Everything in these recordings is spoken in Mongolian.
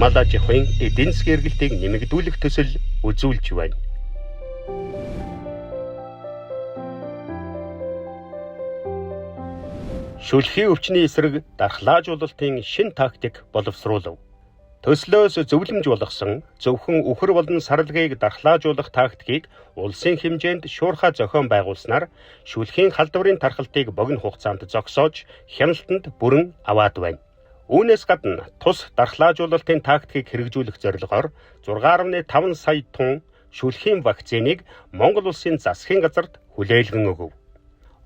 мал аж ахуйн эдийн засгийн эргэлтийг нэмэгдүүлэх төсөл үзүүлж байна. Шүлхийн өвчний эсрэг дархлаажуулалтын шин тактик боловсруулав. Төслөөс зөвлөмж болгосон зөвхөн үхэр болон сарлагыг дархлаажуулах тактикийг улсын хэмжээнд шуурхай зохион байгуулснаар шүлхийн халдварын тархалтыг богино хугацаанд зогсоож хяналтанд бүрэн аваад байна. Үүнээс гадна тус дархлаажуулалтын тактикийг хэрэгжүүлэх зорилгоор 6.5 сая тонн шүлхийн вакциныг Монгол улсын засгийн газарт хүлээлгэн өгөв.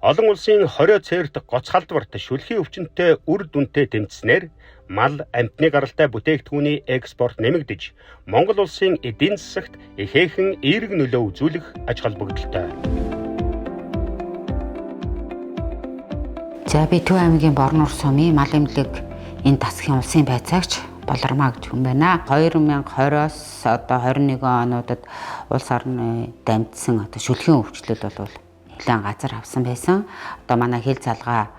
Олон улсын 20 цээрт гоц халдварт шүлхийн өвчнөд үр дүнтэй тэмцснээр мал амтны гаралтай бүтээгдэхүүний экспорт нэмэгдэж, Монгол улсын эдийн засагт ихээхэн эерэг нөлөө үзүүлэх аж холбогдолтой. За би Төв аймгийн Борнуур сумын мал эмнэлэг энэ засгийн улсын байцаагч Болормаа гэж хүн байна. 2020-оос одоо 21 онуудад улс орны дамжсан одоо шүлхийн өвчлөл бол нэлээд газар авсан байсан. Одоо манай хил залгаа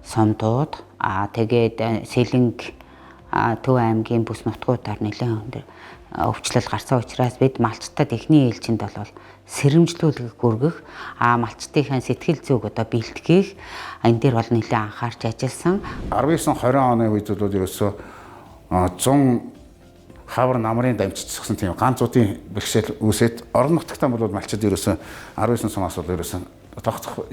сумдууд тэгээд Сэлэнг Төв аймгийн бүс нутгуудаар нэлээд өндөр өвчлөл гарсан учраас бид малчтад эхний ээлжинд бол сэрэмжлүүлэх гүргэх малчтынхаа сэтгэл зүг одоо бэлтгэх энэ дээр бол нэлээд анхаарч ажилласан. 19-20 оны үед бол ерөөсөө 100 хавар намрын дамжчихсан тийм ганцуудын бэрхшээл үүсээд орон нутагтаа бол малчид ерөөсөө 19 сумаас бол ерөөсөө тогтох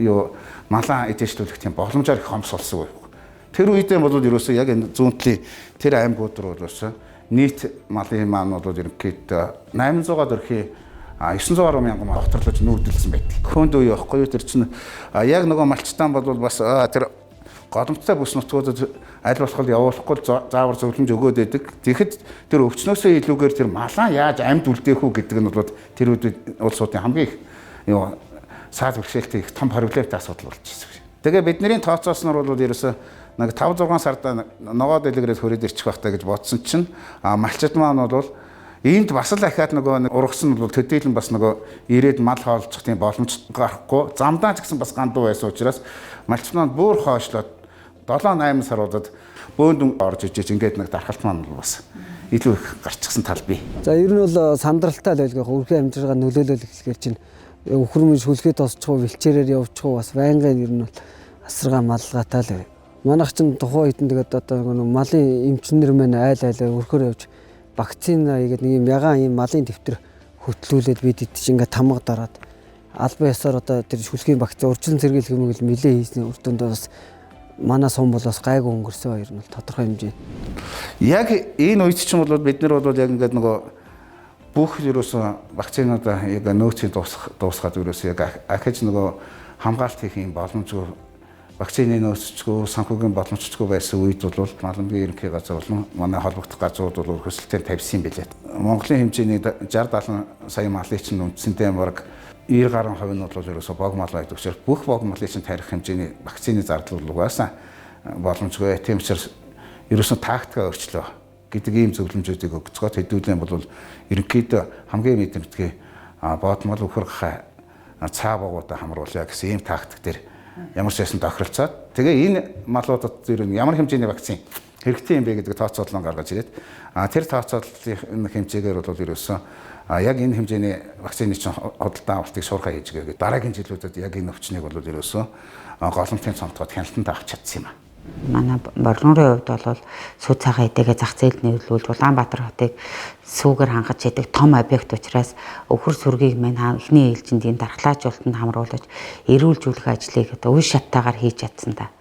малаа эдээшлүүлэх тийм боломжоор их хомс болсон байхгүй. Тэр үедээ бол ерөөсөө яг энэ зүүнтлийн тэр аймагуд руу ерөөсөө нийт малын маань бол ерөнхийдөө 800-аад өрхийн 900 мянган мал доторлож нүүдэлсэн байдаг. Хөөнд үе байхгүй юу тэр чинь яг нөгөө малчтаан бол бас тэр голомттой бүс нутгуудад аль болох явуулахгүй заавар зөвлөмж өгөөд байдаг. Тэгэхэд тэр өвчнөөсөө илүүгээр тэр малаа яаж амьд үлдээх үү гэдэг нь бол тэр үед улсуудын хамгийн их саад бэрхшээлтэй их том проблемтай асуудал болж байна. Тэгээ бидний тооцоосноор бол ерөөсөө нэг 5-6 сард ногоо дэлгэрээс хөрөөд ирчих байхтаа гэж бодсон чинь малчид маань бол энд бас л ахаад нөгөө ургасан бол төдийлөн бас нөгөө ирээд мал хоолцох тийм боломж гарахгүй замдаа ч гэсэн бас гандуу байсан учраас малчид маань бүр хойшлоод 7-8 саруудад бөөнд орж ижиж ингээд нэг дархалт маань бас илүү их гарчихсан тал бий. За ер нь бол сандралтай л байлгах үрхийн амжилтаа нөлөөлөл эхлэхээр чинь өхөрмөж хүлхээ тосчих уу бэлчээрээр явчих уу бас байнгын ер нь бол асаргаа малгаатай л. Манайх чинь тухайн үед тэгээд одоо малын эмчнэр мэн айл өрхөөр явж вакцина хийгээд нэг юм ягаан юм малын дэвтэр хөтлүүлээд бид чинь ингээд тамга дараад албан ёсоор одоо тэр шүлхийн вакцины урьдчилан сэргийлэх юм бол нэлээ хийсний үр дүнд бас манай сум бол бас гайгүй өнгөрсөн хоёр нь тодорхой хэмжээ. Яг энэ үед чинь бол бид нар бол яг ингээд нөгөө бүх ерөөсөө вакцинуудаа яг нөөцийн дуусгаад ерөөсөө яг ахиж нөгөө хамгаалт хийх юм боломжгүй вакцины нөөцчгүй санхүүгийн боломжчгүй байсан үед бол Маламгийн ерөнхий газар болон манай холбогдох газрууд бол өрхөсөлтөнд тавьсан юм билээ. Монголын хэмжээний 60-70 сая малын чинь үндсэндээ бараг 90 гаруй хувь нь бол ерөөсөө бог мал байдаг учраас бүх бог малын чинь тарих хэмжээний вакцины зардал угаасаа боломжгүй. Тийм учраас ерөөсөө тактика өөрчлөө гэдэг ийм зөвлөмжүүдийг өгцгөөд хэдүүлэн бол ерөнхийдөө хамгийн мэдрэмтгий бод мал өхөр цаа богуудаа хамруулъя гэсэн ийм тактик дээр ямар ч байсан тохиролцоод тэгээ энэ малуудад ер нь ямар хэмжээний вакцин хэрэгтэй юм бэ гэдэг тооцоолол гаргаж ирээд тэр тооцооллын хэмжээгээр бол ерөөсөн яг энэ хэмжээний вакцины чинь худалдан авалтыг шуурхай хийж гээгээд дараагийн жилүүдэд яг энэ өвчнийг бол ерөөсөн голомтын цомтгоод хяналтанд авч чадсан юм аа. Манай Борнуурын хувьд бол сүт цагаан эдэгээ зах зээлд нэрлүүлж Улаанбаатар хотыг сүүгээр хангаж яадаг том объект учраас өвхөр сүргийг мань эхний ээлжинд энэ дархлаажуулалтанд хамруулж эрүүлжүүлэх ажлыг одоо үе шаттайгаар хийж чадсан та.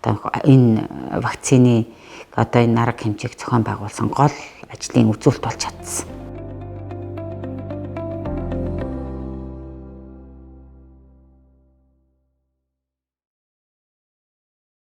Одоо энэ вакцины одоо энэ арга хэмжээг зохион байгуулсан гол ажлын үзүүлэлт болж чадсан.